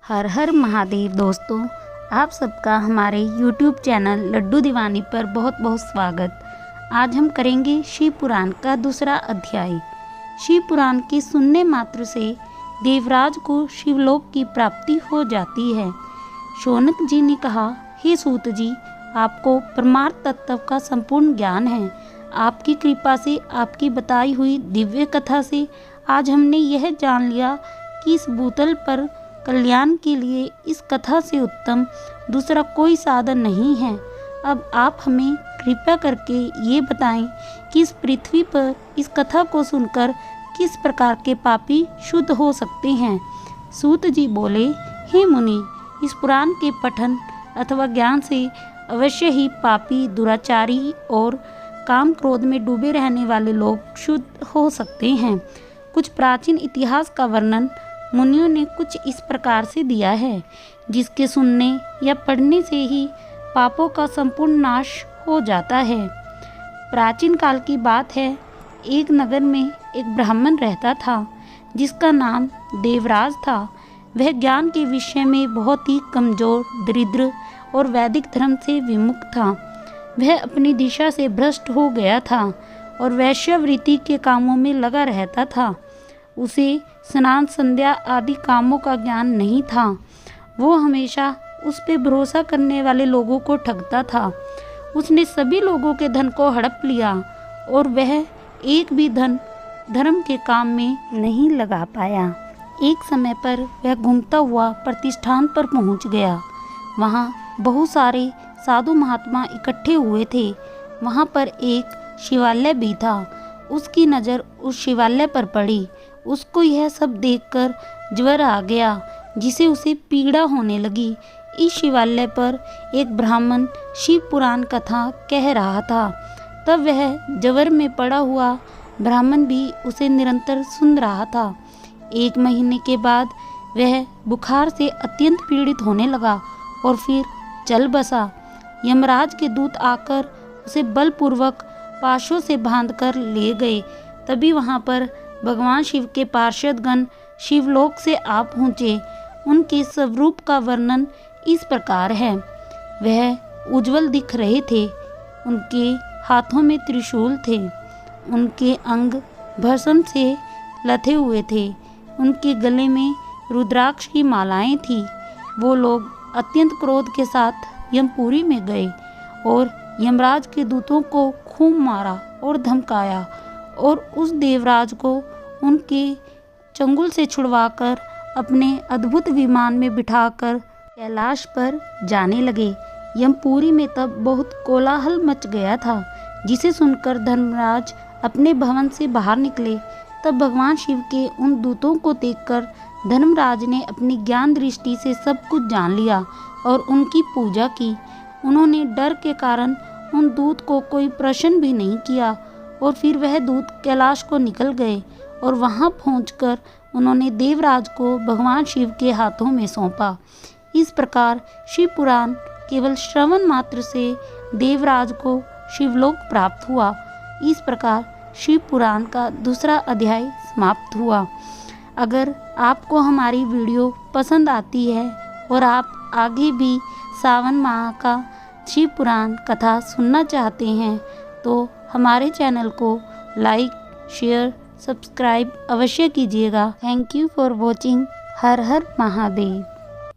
हर हर महादेव दोस्तों, आप सबका हमारे YouTube चैनल लड्डू दीवानी पर बहुत बहुत स्वागत। आज हम करेंगे शिव पुराण का दूसरा अध्याय। शिव पुराण के सुनने मात्र से देवराज को शिवलोक की प्राप्ति हो जाती है। शौनक जी ने कहा, हे सूत जी, आपको परमार्थ तत्व का संपूर्ण ज्ञान है। आपकी कृपा से, आपकी बताई हुई दिव्य कथा से आज हमने यह जान लिया कि इस भूतल पर कल्याण के लिए इस कथा से उत्तम दूसरा कोई साधन नहीं है। अब आप हमें कृपया करके ये बताएं कि इस पृथ्वी पर इस कथा को सुनकर किस प्रकार के पापी शुद्ध हो सकते हैं। सूत जी बोले, हे मुनि, इस पुराण के पठन अथवा ज्ञान से अवश्य ही पापी, दुराचारी और काम क्रोध में डूबे रहने वाले लोग शुद्ध हो सकते हैं। कुछ प्राचीन इतिहास का वर्णन मुनियों ने कुछ इस प्रकार से दिया है, जिसके सुनने या पढ़ने से ही पापों का संपूर्ण नाश हो जाता है। प्राचीन काल की बात है, एक नगर में एक ब्राह्मण रहता था जिसका नाम देवराज था। वह ज्ञान के विषय में बहुत ही कमजोर, दरिद्र और वैदिक धर्म से विमुख था। वह अपनी दिशा से भ्रष्ट हो गया था और वैश्यावृत्ति के कामों में लगा रहता था। उसे स्नान, संध्या आदि कामों का ज्ञान नहीं था। वो हमेशा उस पे भरोसा करने वाले लोगों को ठगता था। उसने सभी लोगों के धन को हड़प लिया और वह एक भी धन धर्म के काम में नहीं लगा पाया। एक समय पर वह घूमता हुआ प्रतिष्ठान पर पहुंच गया। वहां बहुत सारे साधु महात्मा इकट्ठे हुए थे। वहां पर एक शिवालय भी था। उसकी नज़र उस शिवालय पर पड़ी। उसको यह सब देखकर ज्वर आ गया, जिसे उसे पीड़ा होने लगी। इस शिवालय पर एक ब्राह्मण शिव पुराण कथा कह रहा था। तब वह ज्वर में पड़ा हुआ ब्राह्मण भी उसे निरंतर सुन रहा था। 1 महीने के बाद वह बुखार से अत्यंत पीड़ित होने लगा और फिर चल बसा। यमराज के दूत आकर उसे बलपूर्वक पाशों से बांधकर ले गए। तभी वहां पर भगवान शिव के पार्षदगण शिवलोक से आ पहुँचे। उनके स्वरूप का वर्णन इस प्रकार है। वह उज्जवल दिख रहे थे। उनके हाथों में त्रिशूल थे। उनके अंग भस्म से लथे हुए थे। उनके गले में रुद्राक्ष की मालाएं थी। वो लोग अत्यंत क्रोध के साथ यमपुरी में गए और यमराज के दूतों को खूब मारा और धमकाया और उस देवराज को उनके चंगुल से छुड़वाकर अपने अद्भुत विमान में बिठाकर कैलाश पर जाने लगे। यमपुरी में तब बहुत कोलाहल मच गया था, जिसे सुनकर धर्मराज अपने भवन से बाहर निकले। तब भगवान शिव के उन दूतों को देखकर धर्मराज ने अपनी ज्ञान दृष्टि से सब कुछ जान लिया और उनकी पूजा की। उन्होंने डर के कारण उन दूत को कोई प्रश्न भी नहीं किया और फिर वह दूत कैलाश को निकल गए और वहां पहुंचकर उन्होंने देवराज को भगवान शिव के हाथों में सौंपा। इस प्रकार शिव पुराण केवल श्रवण मात्र से देवराज को शिवलोक प्राप्त हुआ। इस प्रकार शिव पुराण का दूसरा अध्याय समाप्त हुआ। अगर आपको हमारी वीडियो पसंद आती है और आप आगे भी सावन माह का शिव पुराण कथा सुनना चाहते हैं तो हमारे चैनल को लाइक, शेयर, सब्सक्राइब अवश्य कीजिएगा। Thank you for watching. Her her Mahadev.